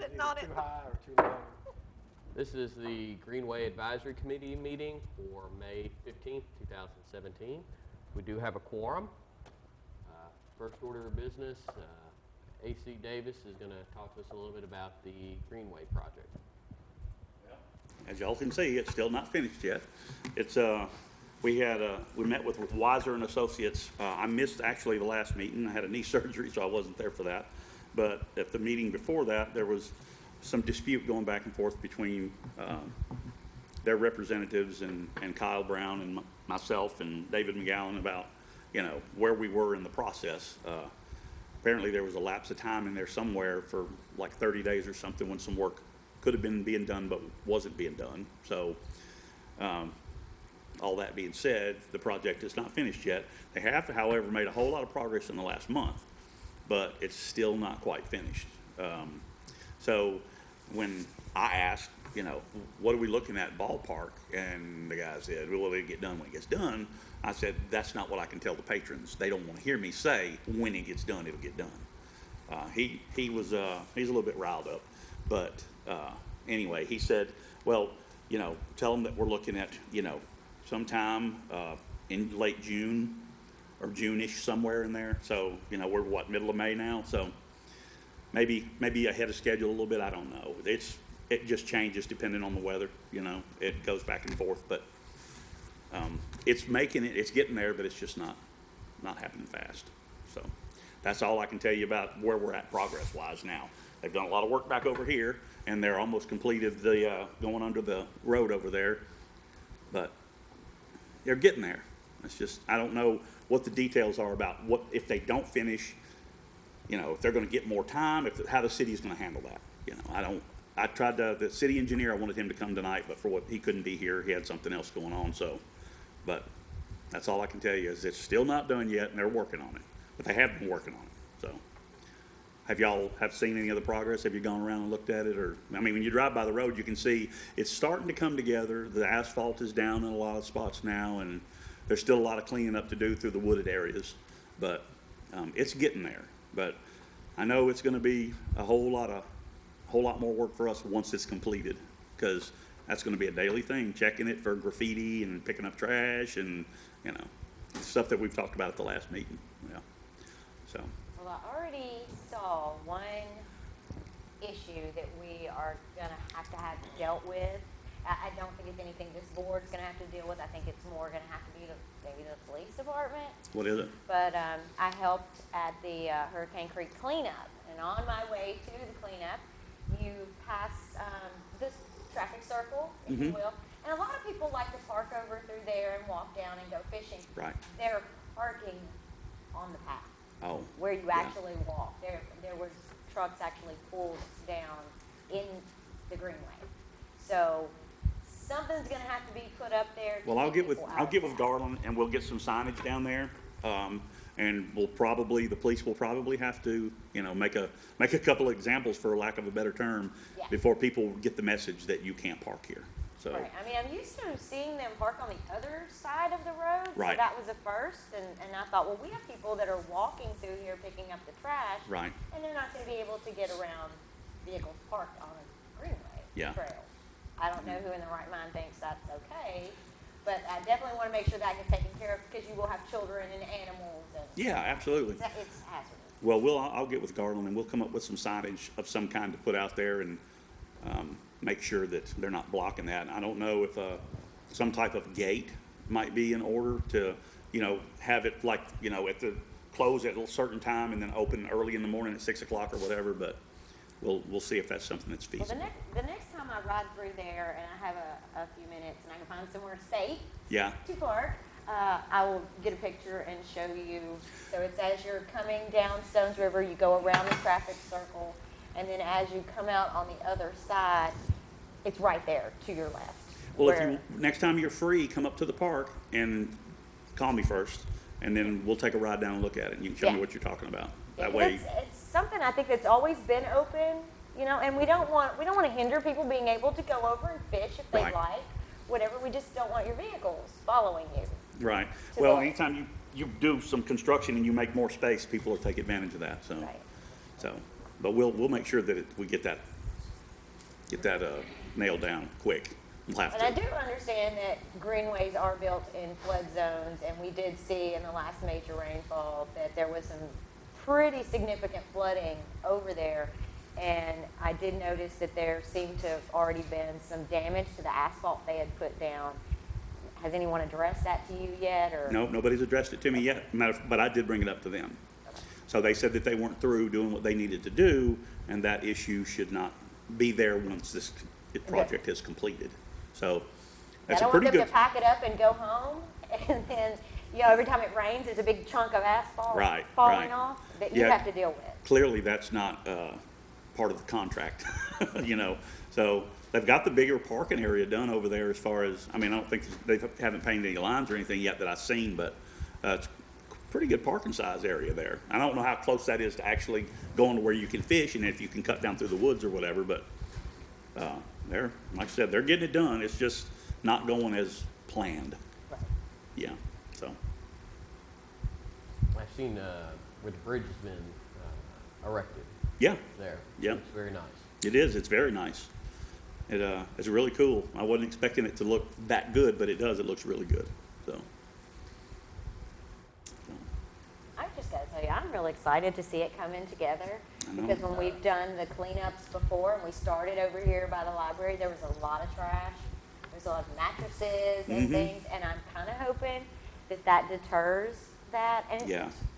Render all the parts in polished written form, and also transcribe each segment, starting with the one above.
sitting on it. Too high or too low? This is the Greenway Advisory Committee meeting for May 15th, 2017. We do have a quorum. First order of business, A.C. Davis is going to talk to us a little bit about the Greenway project. As y'all can see, it's still not finished yet. It's we met with Weiser and Associates. I missed actually the last meeting. I had a knee surgery, so I wasn't there for that. But at the meeting before that, there was some dispute going back and forth between their representatives and Kyle Brown and myself and David McGowan about, where we were in the process. Apparently there was a lapse of time in there somewhere for like 30 days or something when some work could have been being done but wasn't being done. So all that being said, the project is not finished yet. They have, however, made a whole lot of progress in the last month, but it's still not quite finished. So when I asked, what are we looking at ballpark? And the guy said, well, it'll get done when it gets done. I said, that's not what I can tell the patrons. They don't want to hear me say when it gets done, it'll get done. He's a little bit riled up, but anyway, he said, well, tell them that we're looking at, sometime in late June or June-ish, somewhere in there. So, we're what, middle of May now? So maybe ahead of schedule a little bit, I don't know. It just changes depending on the weather, it goes back and forth, but it's getting there, but it's just not happening fast. So that's all I can tell you about where we're at progress-wise now. They've done a lot of work back over here, and they're almost completed the going under the road over there, but they're getting there. It's just, I don't know what the details are about what, if they don't finish, if they're going to get more time, how the city is going to handle that. I tried the city engineer, I wanted him to come tonight, but for what, he couldn't be here. He had something else going on, so, but that's all I can tell you is it's still not done yet, and they're working on it, but they have been working on it, so. Have y'all seen any of the progress? Have you gone around and looked at it? Or, when you drive by the road, you can see it's starting to come together. The asphalt is down in a lot of spots now, and there's still a lot of cleaning up to do through the wooded areas, but it's getting there. But I know it's going to be a whole lot more work for us once it's completed, because that's going to be a daily thing, checking it for graffiti and picking up trash and, stuff that we've talked about at the last meeting. Yeah. So. Well, I already saw one issue that we are going to have dealt with. I don't think it's anything this board's going to have to deal with. I think it's more going to have to be maybe the police department. What is it? But I helped at the Hurricane Creek cleanup, and on my way to the cleanup, you pass this traffic circle, if you will, and a lot of people like to park over through there and walk down and go fishing. Right. They're parking on the path. Oh, Where you actually walk. There was trucks actually pulled down in the Greenway. So something's going to have to be put up there. Well, I'll get with Garland, and we'll get some signage down there, and the police will probably have to, make a couple of examples, for lack of a better term, before people get the message that you can't park here. So. Right. I'm used to seeing them park on the other side of the road. Right. So that was a first, and I thought, well, we have people that are walking through here picking up the trash. Right. And they're not going to be able to get around vehicles parked on a Greenway trail. I don't know who in their right mind thinks that's okay, but I definitely want to make sure that gets taken care of, because you will have children and animals. And yeah, absolutely. It's hazardous. Well, I'll get with Garland, and we'll come up with some signage of some kind to put out there, and make sure that they're not blocking that. I don't know if some type of gate might be in order to, have it like, at the close at a certain time and then open early in the morning at 6 o'clock or whatever, but we'll see if that's something that's feasible. Well, the next time I ride through there and I have a few minutes and I can find somewhere safe to park, I will get a picture and show you. So it's as you're coming down Stones River, you go around the traffic circle, and then as you come out on the other side, it's right there to your left. Well, next time you're free, come up to the park and call me first, and then we'll take a ride down and look at it, and you can show me what you're talking about. That way, it's something I think that's always been open, and we don't want to hinder people being able to go over and fish if they like, whatever. We just don't want your vehicles following you. Right. Well, anytime you do some construction and you make more space, people will take advantage of that. So, but we'll make sure that we get that get that nailed down quick. We'll have And to. I do understand that greenways are built in flood zones, and we did see in the last major rainfall that there was some pretty significant flooding over there. And I did notice that there seemed to have already been some damage to the asphalt they had put down. Has anyone addressed that to you yet, or? No, nobody's addressed it to me yet, but I did bring it up to them. So they said that they weren't through doing what they needed to do, and that issue should not be there once this project is completed. So that's a pretty I don't want them good. to pack it up and go home, and then, every time it rains, it's a big chunk of asphalt falling off that you have to deal with. Clearly, that's not part of the contract, So they've got the bigger parking area done over there as far as, I don't think they haven't painted any lines or anything yet that I've seen, but it's pretty good parking size area there. I don't know how close that is to actually going to where you can fish and if you can cut down through the woods or whatever, but they're, like I said, they're getting it done. It's just not going as planned. Right. Yeah, so. I've seen where the bridge has been erected Yeah, there. Yeah. It's very nice. it is. It's very nice. It's really cool. I wasn't expecting it to look that good, but it does. It looks really good, so. I've just got to tell you, I'm really excited to see it come in together. I know. Because when we've done the cleanups before, and we started over here by the library, there was a lot of trash. There's a lot of mattresses and things, and I'm kind of hoping that deters that, and it's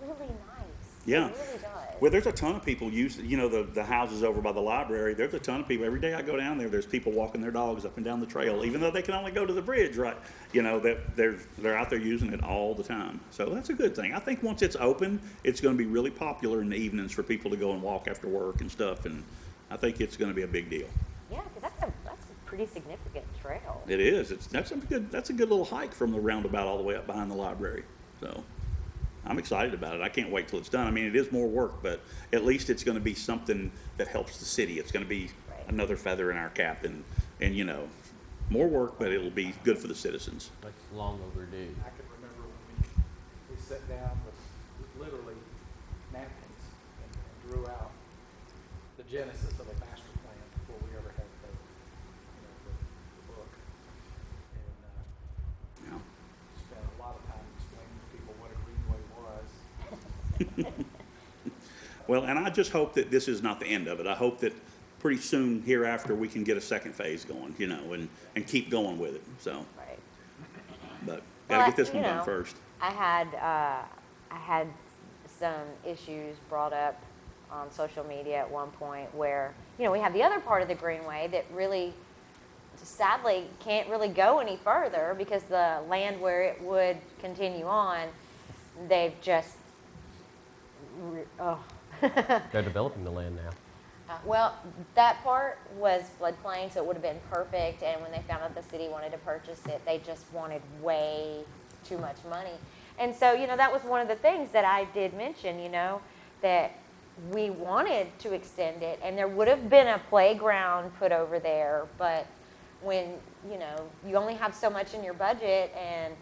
really nice. Yeah. It really does. Well, there's a ton of people use, the houses over by the library. There's a ton of people. Every day I go down there, there's people walking their dogs up and down the trail, even though they can only go to the bridge, right? They're out there using it all the time. So that's a good thing. I think once it's open, it's going to be really popular in the evenings for people to go and walk after work and stuff. And I think it's going to be a big deal. Yeah, because that's a pretty significant trail. It is. That's a good little hike from the roundabout all the way up behind the library. So I'm excited about it. I can't wait till it's done. It is more work, but at least it's going to be something that helps the city. It's going to be another feather in our cap, and more work, but it'll be good for the citizens. That's long overdue. I can remember when we sat down with literally napkins and drew out the genesis of a master plan before we ever had the book. And spent a lot of time explaining to people what a greenway was. Well, and I just hope that this is not the end of it. I hope that pretty soon hereafter we can get a second phase going, and keep going with it. So, Right. but gotta get this one done first. I had some issues brought up on social media at one point where, we have the other part of the Greenway that really, sadly, can't really go any further because the land where it would continue on, they've just, They're developing the land now. well, that part was floodplain, so it would have been perfect. And when they found out the city wanted to purchase it, they just wanted way too much money. And so, that was one of the things that I did mention, that we wanted to extend it, and there would have been a playground put over there. But when, you only have so much in your budget, and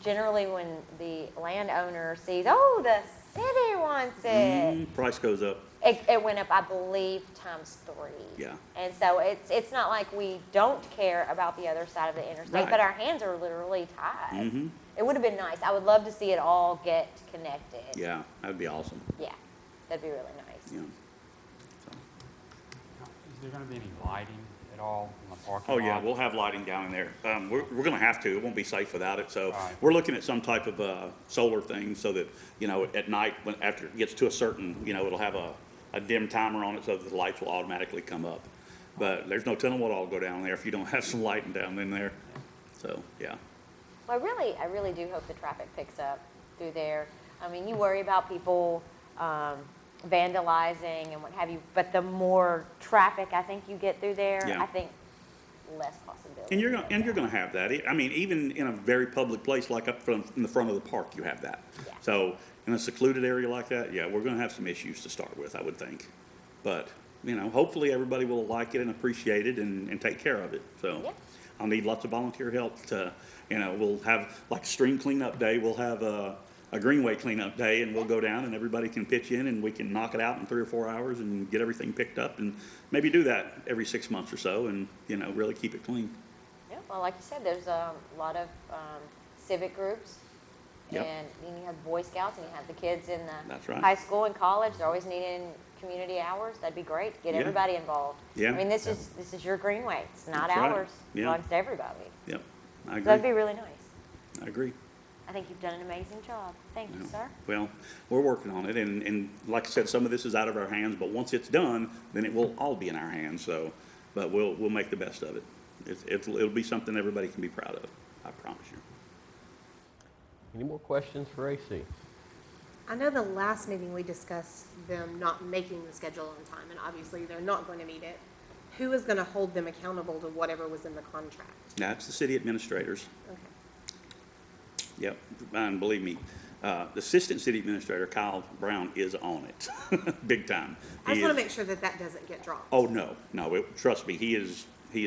generally when the landowner sees, oh, the city wants it, Price goes up. it went up, I believe, times 3. Yeah. And so it's not like we don't care about the other side of the interstate, Right. but our hands are literally tied. Mm-hmm. It would have been nice. I would love to see it all get connected. Yeah, that'd be awesome. Yeah, that'd be really nice. Yeah. So. Is there gonna be any lighting at all in the parking Oh lot? yeah, we'll have lighting down in there. We're going to have to. It won't be safe without it. So Right. we're looking at some type of solar thing so that at night, after it gets to a certain, it'll have a dim timer on it so that the lights will automatically come up. But there's no telling what all go down there if you don't have some lighting down in there. So yeah. Well, I really do hope the traffic picks up through there. You worry about people vandalizing and what have you, but the more traffic I think you get through there, Yeah. I think less possibility. And you're gonna have that. Even in a very public place like up in the front of the park, you have that. Yeah. So in a secluded area like that, yeah, we're gonna have some issues to start with, I would think. But hopefully everybody will like it and appreciate it and take care of it. So Yeah. I'll need lots of volunteer help to, we'll have like stream cleanup day. We'll have a Greenway cleanup day, and we'll go down and everybody can pitch in and we can knock it out in 3 or 4 hours and get everything picked up, and maybe do that every 6 months or so, and, you know, really keep it clean. Yeah, well, like you said, there's a lot of civic groups. Yep. And then you have Boy Scouts, and you have the kids in the That's right. high school and college. They're always needing community hours. That'd be great. Get Yeah. everybody involved. Yeah. I mean, this is your Greenway. It's not That's right. ours. It Yeah. belongs to everybody. Yep, I So that'd be agree. really nice. I agree. I think you've done an amazing job. Thank you, Yeah. sir. Well, we're working on it, and like I said, some of this is out of our hands, but once it's done, then it will all be in our hands, so, but we'll make the best of it. It'll be something everybody can be proud of, I promise you. Any more questions for AC? I know the last meeting we discussed them not making the schedule on time, and obviously they're not going to meet it. Who is going to hold them accountable to whatever was in the contract? That's the city administrators. Okay. Yep, and believe me, the assistant city administrator, Kyle Brown, is on it, big time. I just He want to is- make sure that that doesn't get dropped. Oh, no, trust me, he is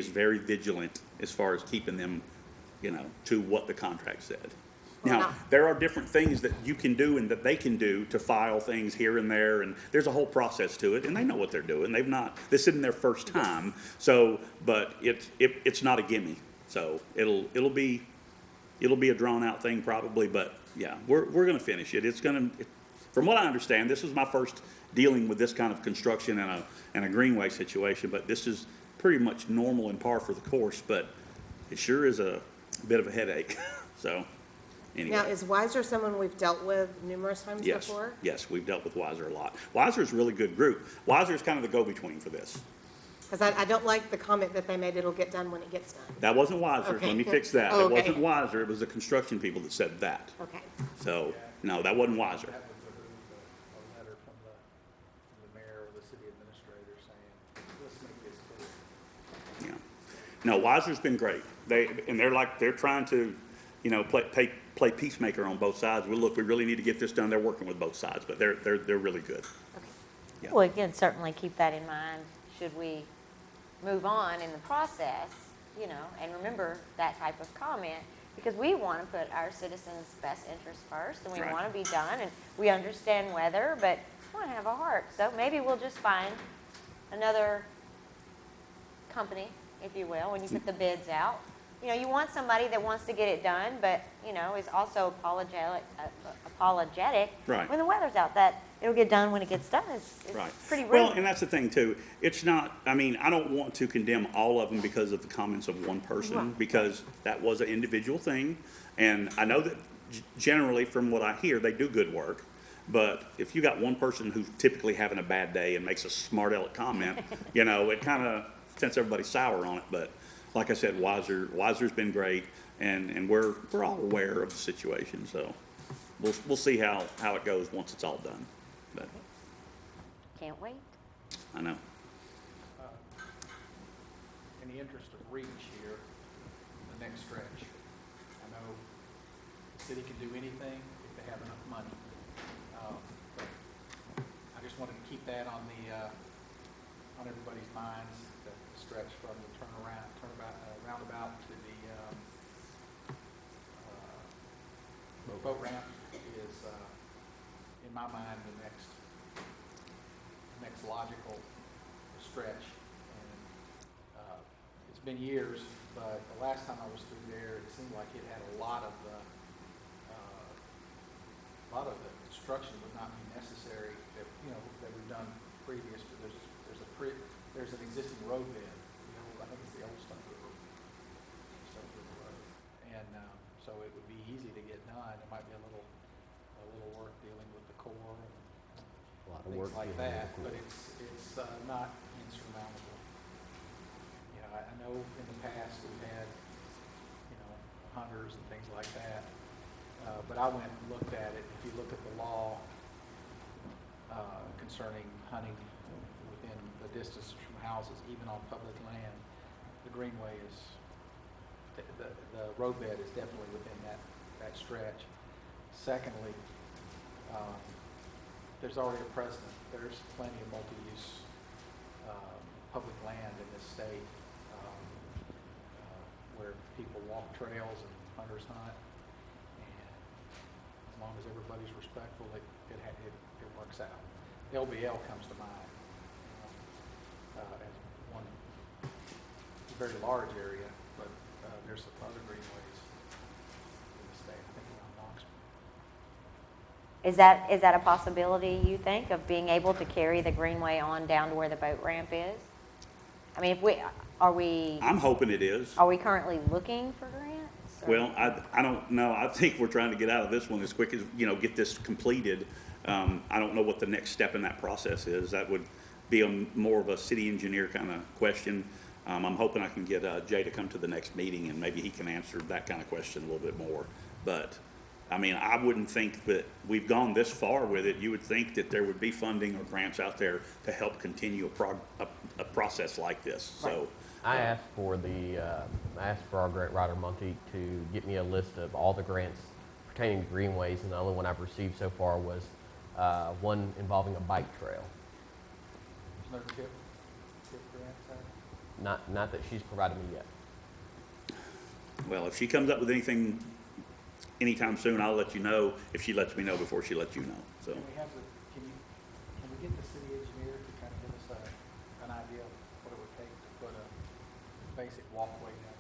very vigilant as far as keeping them, you know, to what the contract said. Well, Now, now- there are different things that you can do and that they can do to file things here and there, and there's a whole process to it, and they know what they're doing. This isn't their first time, so, but it's not a gimme. So it'll be a drawn-out thing probably, but yeah, we're gonna finish it. From what I understand, this is my first dealing with this kind of construction and a Greenway situation, but this is pretty much normal and par for the course, but it sure is a bit of a headache, so. Anyway. Now, is Wiser someone we've dealt with numerous times Yes, before? yes, we've dealt with Wiser a lot. Wiser is a really good group. Wiser is kind of the go-between for this. Because I don't like the comment that they made, it'll get done when it gets done. That wasn't Wiser. Okay. Let me fix that. Oh, It okay. wasn't Wiser. It was the construction people that said that. Okay. So, no, that wasn't Wiser. That was a letter from the mayor or the city administrator saying, let's make this clear. Yeah. No, Wiser's been great. They're trying to, you know, play peacemaker on both sides. Well, look, we really need to get this done. They're working with both sides, but they're really good. Okay. Yeah. Well, again, certainly keep that in mind should we move on in the process, you know, and remember that type of comment, because we want to put our citizens' best interests first, and we Right. want to be done, and we understand weather, but we want to have a heart. So maybe we'll just find another company, if you will, when you put the bids out. You know, you want somebody that wants to get it done, but, you know, is also apologetic Right. when the weather's out, that it'll get done when it gets done is Right. pretty rude. Well, and that's the thing too. It's not, I mean, I don't want to condemn all of them because of the comments of one person, Right. because that was an individual thing. And I know that generally, from what I hear, they do good work. But if you got one person who's typically having a bad day and makes a smart aleck comment, you know, it kind of sends everybody sour on it. But like I said, Wiser's been great, and we're all aware of the situation. So we'll see how it goes once it's all done. But Can't wait. I know. In the interest of reach here, the next stretch, I know the city can do anything if they have enough money. But I just wanted to keep that on everybody's minds, the stretch from the roundabout to the boat ramp is, in my mind, the next logical stretch. And it's been years, but the last time I was through there, it seemed like it had a lot of the construction would not be necessary that, you know, that we've done previous, but there's an existing road bed. I think it's the old Stone River Road. And so it would be easy to get done. There might be a little work dealing with the core and A lot of things work like dealing that, with but it. it's not insurmountable. You know, I know in the past we've had, you know, hunters and things like that, but I went and looked at it. If you look at the law concerning hunting within the distance from houses, even on public land, the Greenway is, the roadbed is definitely within that stretch. Secondly, there's already a precedent. There's plenty of multi-use public land in this state where people walk trails and hunters hunt. And as long as everybody's respectful, it works out. LBL comes to mind, as one very large area, but there's some other greenways in the state, I think around Knoxville. Is that a possibility, you think, of being able to carry the greenway on down to where the boat ramp is? I mean, I'm hoping it is. Are we currently looking for grants? Or? Well, I don't know. I think we're trying to get out of this one as quick as, get this completed. I don't know what the next step in that process is. That would be more of a city engineer kind of question. I'm hoping I can get Jay to come to the next meeting and maybe he can answer that kind of question a little bit more. But, I mean, I wouldn't think that we've gone this far with it. You would think that there would be funding or grants out there to help continue a process like this. So. I asked for our grant writer Monty to get me a list of all the grants pertaining to greenways, and the only one I've received so far was one involving a bike trail. There's no tip grants out? Not that she's provided me yet. Well, if she comes up with anything anytime soon, I'll let you know. If she lets me know before she lets you know. So. Can we get the city engineer to kind of give us an idea of what it would take to put a basic walkway down?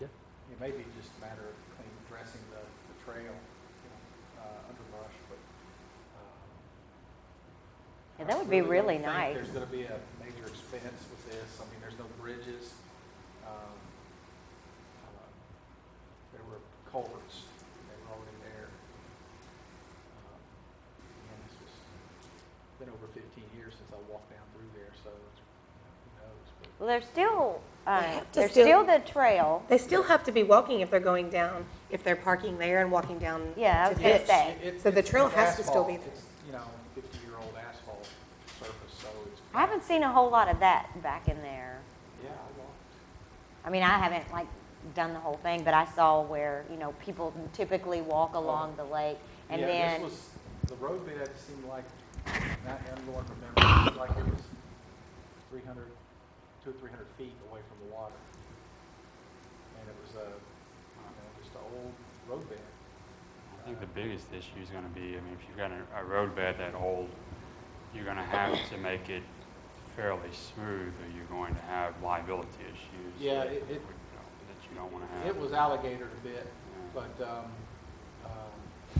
Yeah. It may be just a matter of dressing the trail, underbrush, but. Yeah, that would be really nice. There's going to be a major expense with this. I mean, there's no bridges. There were culverts. They were already there. And it's just been over 15 years since I walked down through there, so it's, who knows. But Well, there's still, there's still- still the trail. They still have to be walking if they're going down, if they're parking there and walking down Yeah, I to was the gonna ditch. say. So the trail it's has to still asphalt. be there. It's, 50-year-old asphalt surface, so it's. I haven't seen a whole lot of that back in there. Yeah, I walked. I mean, I haven't done the whole thing, but I saw where, people typically walk along the lake and Yeah, then. this was, the road bed seemed like, I'm going to remember, it seemed like it was 200 or 300 feet away from the water. And it was just an old road bed. I think the biggest issue is going to be, if you've got a roadbed that old, you're going to have to make it fairly smooth, or you're going to have liability issues. Yeah, that you don't want to have. It was alligator a bit, Yeah.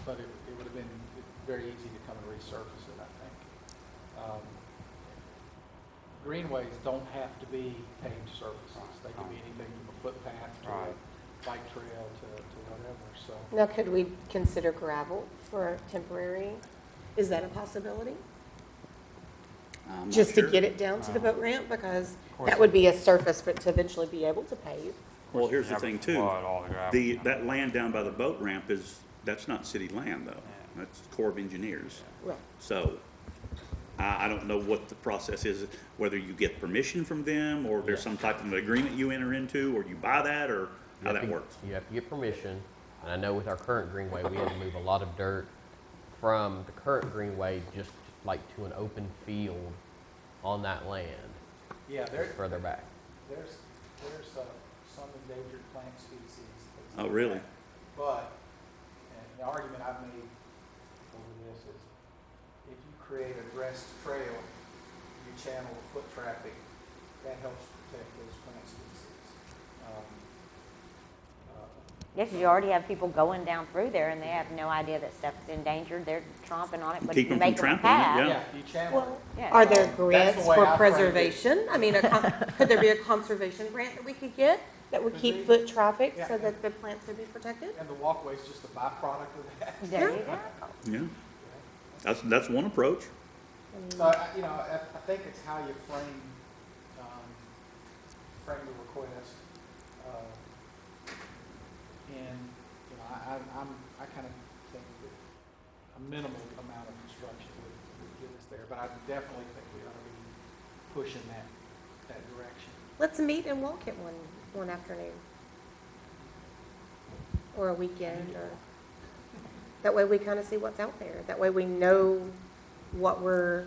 but it would have been very easy to come and resurface it, I think. Greenways don't have to be paved surfaces. They can be anything from a footpath to a bike trail to whatever, so. Now, could we consider gravel for temporary? Is that a possibility? I'm not Just sure. to get it down to the boat ramp, because course. that would be a surface for it to eventually be able to pave. Well, here's You the have thing to too. flood all the gravel. That land down by the boat ramp that's not city land though. Yeah. That's Corps of Engineers. Right. So I don't know what the process is, whether you get permission from them or there's some type of agreement you enter into or you buy that or how that works. You have to get permission, and I know with our current greenway, we had to move a lot of dirt from the current greenway just to an open field on that land, Yeah, further back. there's some endangered plant species. Oh, really? But, and the argument I've made over this is, if you create a dressed trail, you channel foot traffic, that helps protect those plant species. Yeah, 'cause you already have people going down through there and they have no idea that stuff's endangered. They're tromping on it, but Keep you them make from them a trampling it, path. yeah. Yeah, if you channel it. Yeah. Are there That's grants the way for I framed it. preservation? I mean, could there be a conservation grant that we could get that would Could keep be. foot traffic Yeah. so that the plants could be protected? And the walkway's just a byproduct of that. There you go. Yeah. That's one approach. So, I think it's how you frame the request. I kind of think that a minimal amount of construction would get us there, but I definitely think we ought to be pushing that direction. Let's meet and walk it one afternoon. Or a weekend, or, that way we kind of see what's out there. That way we know what we're,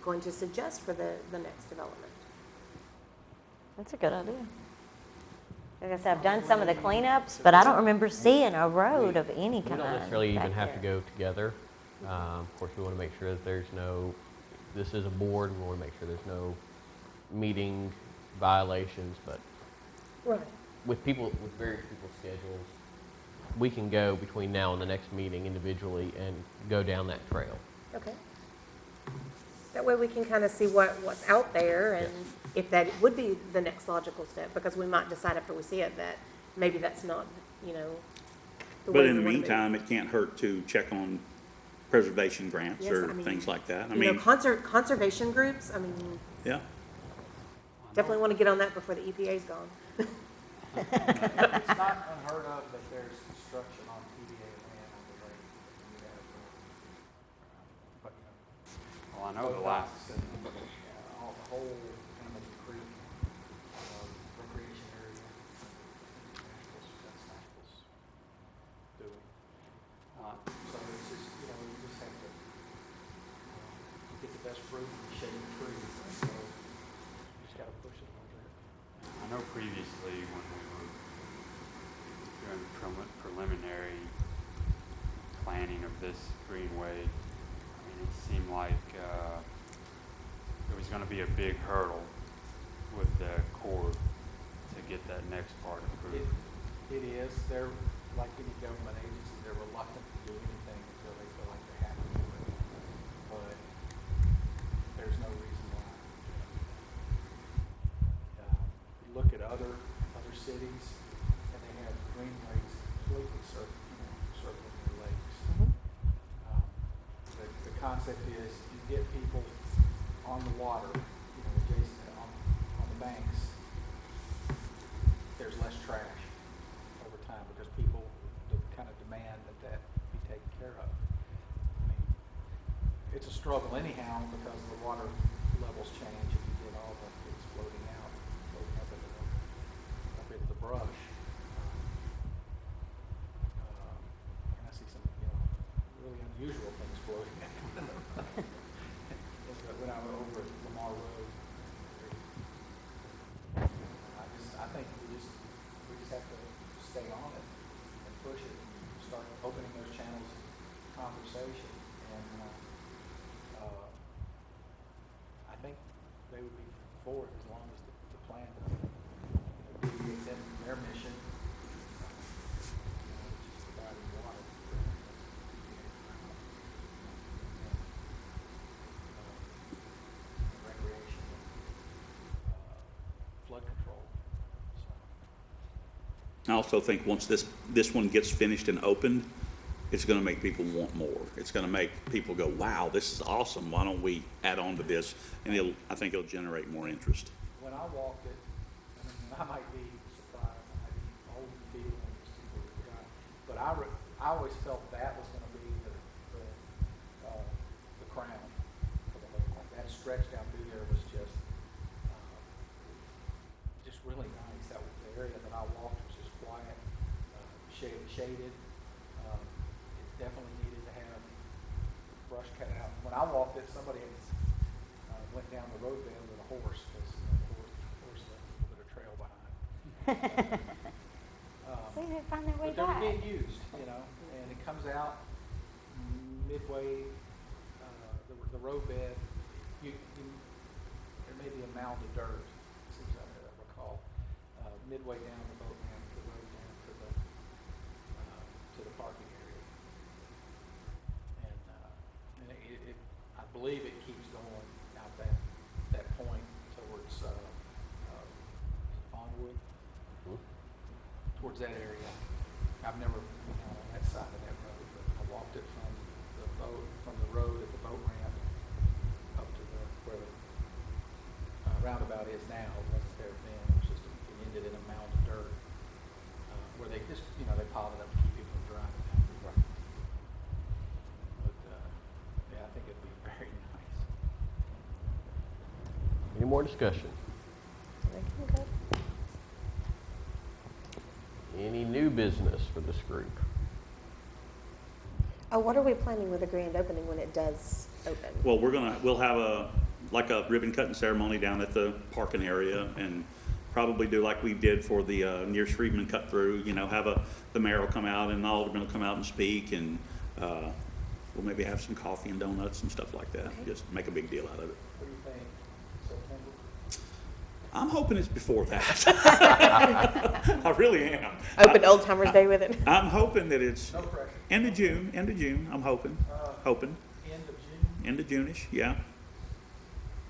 going to suggest for the next development. That's a good idea. Like I said, I've done some of the cleanups, but I don't remember seeing a road of any We kind. don't necessarily even back have to there. go together. Of course, we want to make sure that there's no, this is a board, and we want to make sure there's no meeting violations, but Right. with various people's schedules, we can go between now and the next meeting individually and go down that trail. Okay. That way we can kind of see what's out there and if that would be the next logical step, because we might decide after we see it that maybe that's not, the But way in we the wanna move. meantime, it can't hurt to check on preservation grants Yes, or I mean, things like that. I You know, mean, conservation groups, I mean, yeah. definitely want to get on that before the EPA's gone. It's not unheard of that there's construction on TVA land on the lake. You have, but, Well, I know the boat last, docks and, all the whole Hamilton Creek, recreation area. That's Nashville's doing. So it's just, you just have to, get the best fruit and shade the trees. So you just gotta push it a little bit. I know previously when we were doing preliminary planning of this greenway, I mean, it seemed like it was going to be a big hurdle with the Corps to get that next part approved. It is. They're, like any government agency, they're reluctant to do anything until they feel like they have to do it. But there's no reason why. You look at other cities, and they have greenways completely circling their lakes. The concept is you get people on the water, adjacent on the banks. There's less trash over time because people kind of demand that be taken care of. I mean, it's a struggle anyhow because the water levels change and you get all the things floating up into the brush. And I see some, really unusual things floating up. When I went over at Lamar Road, I think we just have to stay on it and push it and start opening those channels of conversation. And I think they would be for it as long as the plan deviates them from their mission, which is providing water. Recreation, flood control. I also think once this one gets finished and opened, it's gonna make people want more. It's gonna make people go, wow, this is awesome. Why don't we add on to this? And I think it'll generate more interest. When I walked it, I might be surprised, I might be old and feeble and just people forgot, but I always felt that was gonna be the crown for the whole thing. That stretch down through there was just really nice. That was the area that I walked was just quiet, shaded. It definitely needed to have brush cut out. When I walked it, somebody had went down the road bed with a horse because the horse left a little bit of trail behind. So they find their way But they were back. being used, and it comes out midway, the road bed, there may be a mound of dirt, as I recall, midway down the boat ramp, the road down to the parking area. And I believe it keeps going out that point towards Onwood, towards that area. I've never been on that side of that road, but I walked it from the road at the boat ramp up to where the roundabout is now. It wasn't there then. It was just it ended in a mound of dirt where they just they piled it up to keep people from driving down. But yeah, I think it'd be very nice. Any more discussion? Any new business for this group? Oh, what are we planning with the grand opening when it does open? Well, we'll have a ribbon cutting ceremony down at the parking area and probably do like we did for the near Shreveman cut through, you know, have the mayor will come out and the alderman will come out and speak, and we'll maybe have some coffee and donuts and stuff like that. Okay. Just make a big deal out of it. What do you think, September? I'm hoping it's before that. I really am. Open Old Timers Day with it. I'm hoping that it's No pressure. end of June, I'm hoping. Hoping. End of June? End of June-ish, yeah.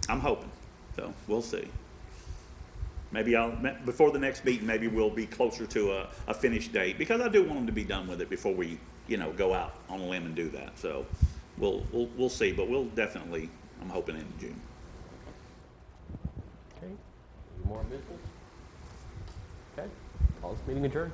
I'm hoping, so we'll see. Maybe before the next meeting, maybe we'll be closer to a finish date, because I do want them to be done with it before we, you know, go out on a limb and do that. So we'll see, but we'll definitely, I'm hoping end of June. Okay, any more business? Okay, call this meeting adjourned.